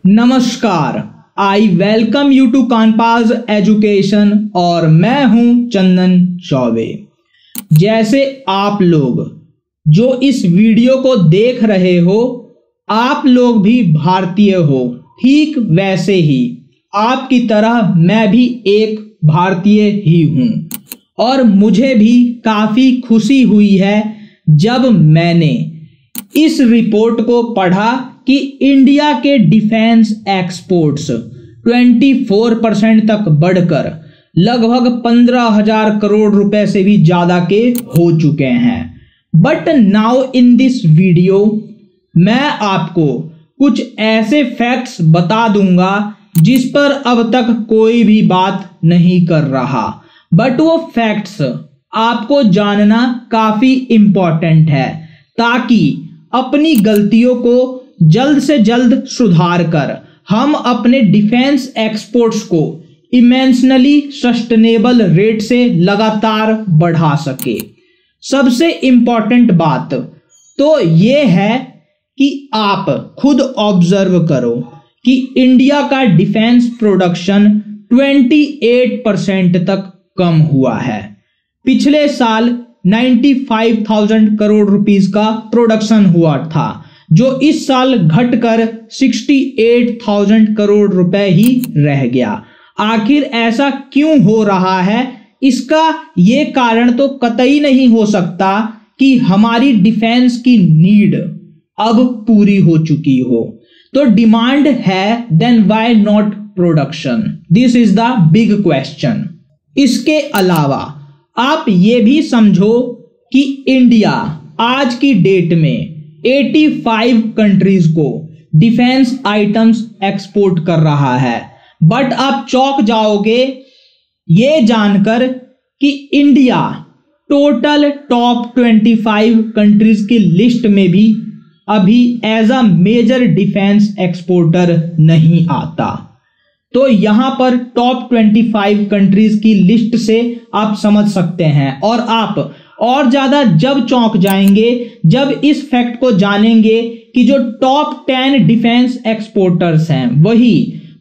नमस्कार, I welcome you to कानपास education और मैं हूं चंदन चौबे। जैसे आप लोग जो इस वीडियो को देख रहे हो, आप लोग भी भारतीय हो, ठीक वैसे ही आपकी तरह मैं भी एक भारतीय ही हूं और मुझे भी काफी खुशी हुई है जब मैंने इस रिपोर्ट को पढ़ा कि इंडिया के डिफेंस एक्सपोर्ट्स 24% तक बढ़कर लगभग 15,000 करोड़ रुपए से भी ज्यादा के हो चुके हैं। But now in this video मैं आपको कुछ ऐसे फैक्ट्स बता दूंगा जिस पर अब तक कोई भी बात नहीं कर रहा, बट वो फैक्ट्स आपको जानना काफी इंपॉर्टेंट है ताकि अपनी गलतियों को जल्द से जल्द सुधार कर हम अपने डिफेंस एक्सपोर्ट्स को इमेंशनली सस्टेनेबल रेट से लगातार बढ़ा सके। सबसे इंपॉर्टेंट बात तो ये है कि आप खुद ऑब्जर्व करो कि इंडिया का डिफेंस प्रोडक्शन 28% तक कम हुआ है। पिछले साल 95,000 करोड़ रुपीस का प्रोडक्शन हुआ था, जो इस साल घटकर 68,000 करोड़ रुपए ही रह गया। आखिर ऐसा क्यों हो रहा है? इसका ये कारण तो कतई नहीं हो सकता कि हमारी डिफेंस की नीड अब पूरी हो चुकी हो। तो डिमांड है, then why not production? This is the big question. इसके अलावा आप ये भी समझो कि इंडिया आज की डेट में 85 कंट्रीज को डिफेंस आइटम्स एक्सपोर्ट कर रहा है। बट आप चौंक जाओगे ये जानकर कि इंडिया टोटल टॉप 25 कंट्रीज की लिस्ट में भी अभी as a major defence exporter नहीं आता। तो यहां पर टॉप 25 कंट्रीज की लिस्ट से आप समझ सकते हैं, और आप और ज्यादा जब चौंक जाएंगे जब इस फैक्ट को जानेंगे कि जो टॉप 10 डिफेंस एक्सपोर्टर्स हैं वही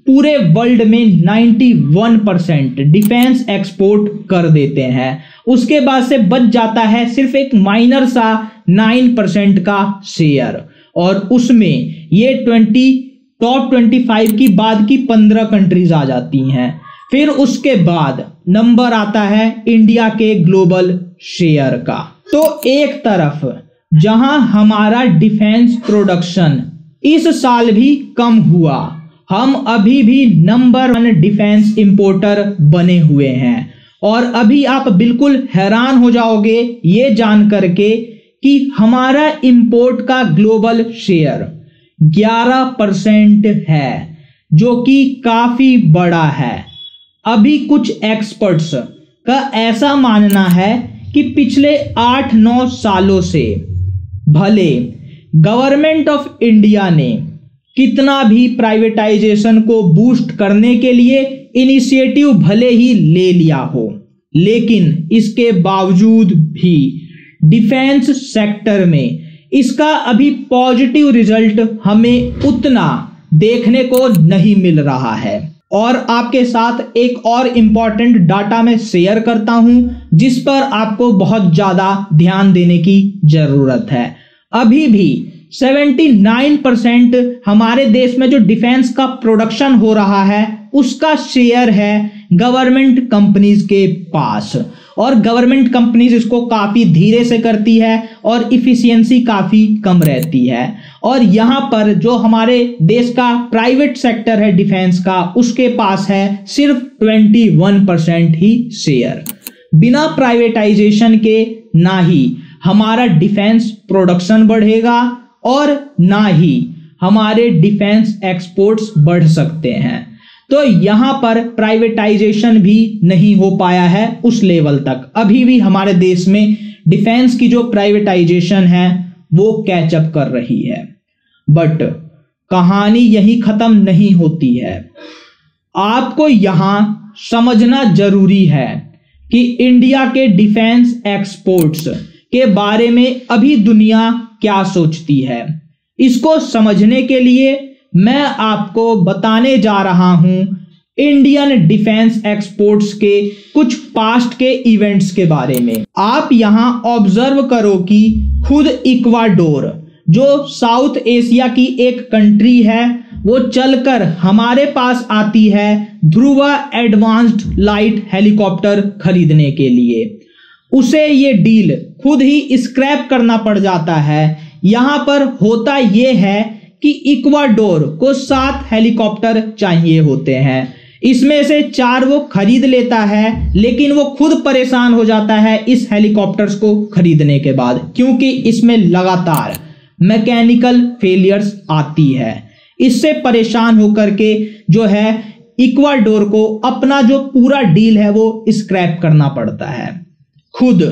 पूरे वर्ल्ड में 91% डिफेंस एक्सपोर्ट कर देते हैं। उसके बाद से बच जाता है सिर्फ एक माइनर सा 9% का शेयर, और उसमें ये टॉप 25 की बाद की 15 कंट्रीज आ जाती हैं। फिर उसके बाद नंबर आता है इंडिया के ग्लोबल शेयर का। तो एक तरफ जहां हमारा डिफेंस प्रोडक्शन इस साल भी कम हुआ, हम अभी भी नंबर 1 डिफेंस इंपोर्टर बने हुए हैं। और अभी आप बिल्कुल हैरान हो जाओगे ये जान करके कि हमारा इंपोर्ट का ग्लोबल शेयर 11% है, जो कि काफी बड़ा है। अभी कुछ एक्सपर्ट्स का ऐसा मानना है कि पिछले 8-9 सालों से भले गवर्नमेंट ऑफ इंडिया ने कितना भी प्राइवेटाइजेशन को बूस्ट करने के लिए इनिशिएटिव भले ही ले लिया हो, लेकिन इसके बावजूद भी डिफेंस सेक्टर में इसका अभी पॉजिटिव रिजल्ट हमें उतना देखने को नहीं मिल रहा है। और आपके साथ एक और इंपॉर्टेंट डाटा मैं शेयर करता हूं जिस पर आपको बहुत ज्यादा ध्यान देने की जरूरत है। अभी भी 79% हमारे देश में जो डिफेंस का प्रोडक्शन हो रहा है उसका शेयर है गवर्नमेंट कंपनीज के पास, और गवर्नमेंट कंपनीज इसको काफी धीरे से करती है और इफिशियंसी काफी कम रहती है। और यहां पर जो हमारे देश का प्राइवेट सेक्टर है डिफेंस का, उसके पास है सिर्फ 21% ही शेयर। बिना प्राइवेटाइजेशन के ना ही हमारा डिफेंस प्रोडक्शन बढ़ेगा और ना ही हमारे डिफेंस एक्सपोर्ट्स बढ़ सकते हैं। तो यहां पर प्राइवेटाइजेशन भी नहीं हो पाया है उस लेवल तक। अभी भी हमारे देश में डिफेंस की जो प्राइवेटाइजेशन है वो कैचअप कर रही है। बट कहानी यही खत्म नहीं होती है। आपको यहां समझना जरूरी है कि इंडिया के डिफेंस एक्सपोर्ट्स के बारे में अभी दुनिया क्या सोचती है। इसको समझने के लिए मैं आपको बताने जा रहा हूं इंडियन डिफेंस एक्सपोर्ट्स के कुछ पास्ट के इवेंट्स के बारे में। आप यहां ऑब्जर्व करो कि खुद इक्वाडोर जो साउथ एशिया की एक कंट्री है वो चलकर हमारे पास आती है ध्रुवा एडवांस्ड लाइट हेलीकॉप्टर खरीदने के लिए। उसे ये डील खुद ही स्क्रैप करना पड़ जाता है। यहां पर होता यह है कि इक्वाडोर को 7 हेलीकॉप्टर चाहिए होते हैं, इसमें से 4 वो खरीद लेता है, लेकिन वो खुद परेशान हो जाता है इस हेलीकॉप्टर्स को खरीदने के बाद, क्योंकि इसमें लगातार मैकेनिकल फेलियर्स आती है। इससे परेशान होकर के जो है इक्वाडोर को अपना जो पूरा डील है वो स्क्रैप करना पड़ता है। खुद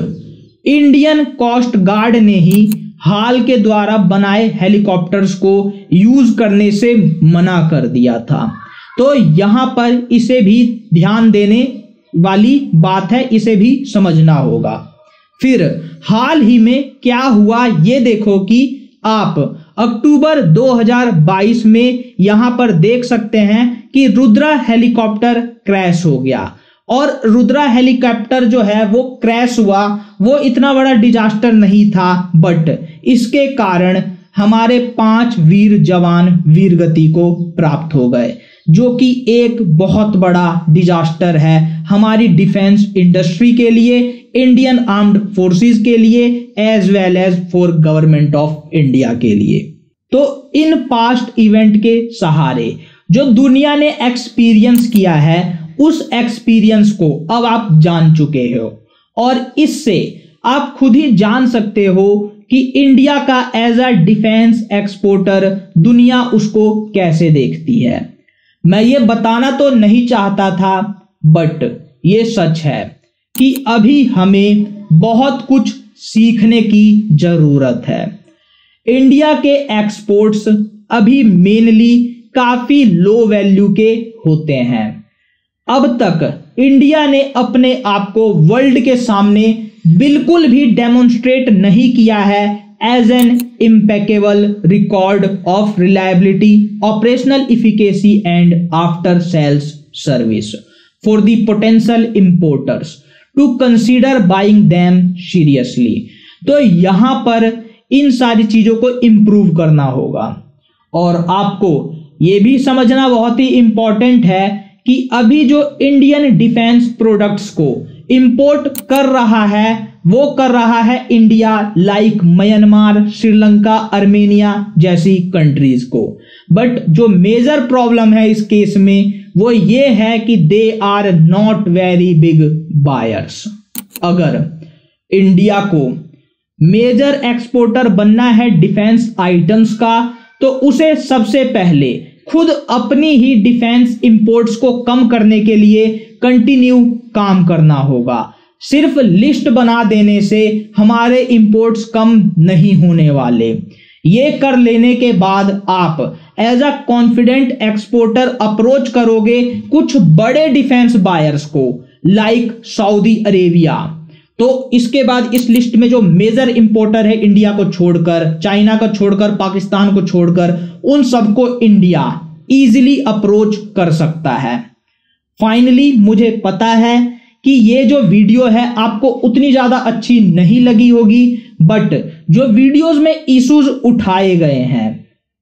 इंडियन कोस्ट गार्ड ने ही हाल के द्वारा बनाए हेलीकॉप्टर्स को यूज करने से मना कर दिया था। तो यहां पर इसे भी ध्यान देने वाली बात है, इसे भी समझना होगा। फिर हाल ही में क्या हुआ ये देखो कि आप अक्टूबर 2022 में यहां पर देख सकते हैं कि रुद्रा हेलीकॉप्टर क्रैश हो गया। और रुद्रा हेलीकॉप्टर जो है वो क्रैश हुआ, वो इतना बड़ा डिजास्टर नहीं था, बट इसके कारण हमारे 5 वीर जवान वीरगति को प्राप्त हो गए, जो कि एक बहुत बड़ा डिजास्टर है हमारी डिफेंस इंडस्ट्री के लिए, इंडियन आर्म्ड फोर्सेस के लिए, as well as for government of India के लिए। तो इन पास्ट इवेंट के सहारे जो दुनिया ने एक्सपीरियंस किया है, उस एक्सपीरियंस को अब आप जान चुके हो और इससे आप खुद ही जान सकते हो कि इंडिया का एज अ डिफेंस एक्सपोर्टर दुनिया उसको कैसे देखती है। मैं ये बताना तो नहीं चाहता था, बट ये सच है कि अभी हमें बहुत कुछ सीखने की जरूरत है। इंडिया के एक्सपोर्ट्स अभी मेनली काफी लो वैल्यू के होते हैं। अब तक इंडिया ने अपने आप को वर्ल्ड के सामने बिल्कुल भी डेमोन्स्ट्रेट नहीं किया है as an impeccable record of reliability, operational efficacy and after sales service for the potential importers to consider buying them seriously. तो यहां पर इन सारी चीजों को इंप्रूव करना होगा और आपको ये भी समझना बहुत ही इंपॉर्टेंट है कि अभी जो इंडियन डिफेंस प्रोडक्ट्स को इंपोर्ट कर रहा है वो कर रहा है India, like Myanmar, Sri Lanka, Armenia जैसी कंट्रीज को। बट जो मेजर प्रॉब्लम है इस केस में वो ये है कि they are not very big buyers. अगर इंडिया को मेजर एक्सपोर्टर बनना है डिफेंस आइटम्स का, तो उसे सबसे पहले खुद अपनी ही डिफेंस इंपोर्ट्स को कम करने के लिए कंटिन्यू काम करना होगा। सिर्फ लिस्ट बना देने से हमारे इंपोर्ट्स कम नहीं होने वाले। ये कर लेने के बाद आप as a confident exporter approach करोगे कुछ बड़े डिफेंस बायर्स को, लाइक सऊदी अरेबिया। तो इसके बाद इस लिस्ट में जो मेजर इंपोर्टर है इंडिया को छोड़कर, चाइना को छोड़कर, पाकिस्तान को छोड़कर, उन सबको इंडिया इजीली अप्रोच कर सकता है। फाइनली मुझे पता है कि ये जो वीडियो है आपको उतनी ज्यादा अच्छी नहीं लगी होगी, बट जो वीडियोस में इश्यूज उठाए गए हैं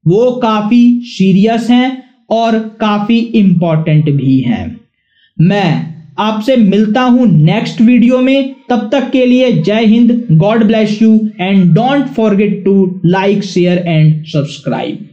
वो काफी सीरियस हैं और काफी इंपॉर्टेंट भी हैं। मैं आपसे मिलता हूं नेक्स्ट वीडियो में, तब तक के लिए जय हिंद, God bless you and don't forget to like, share and subscribe.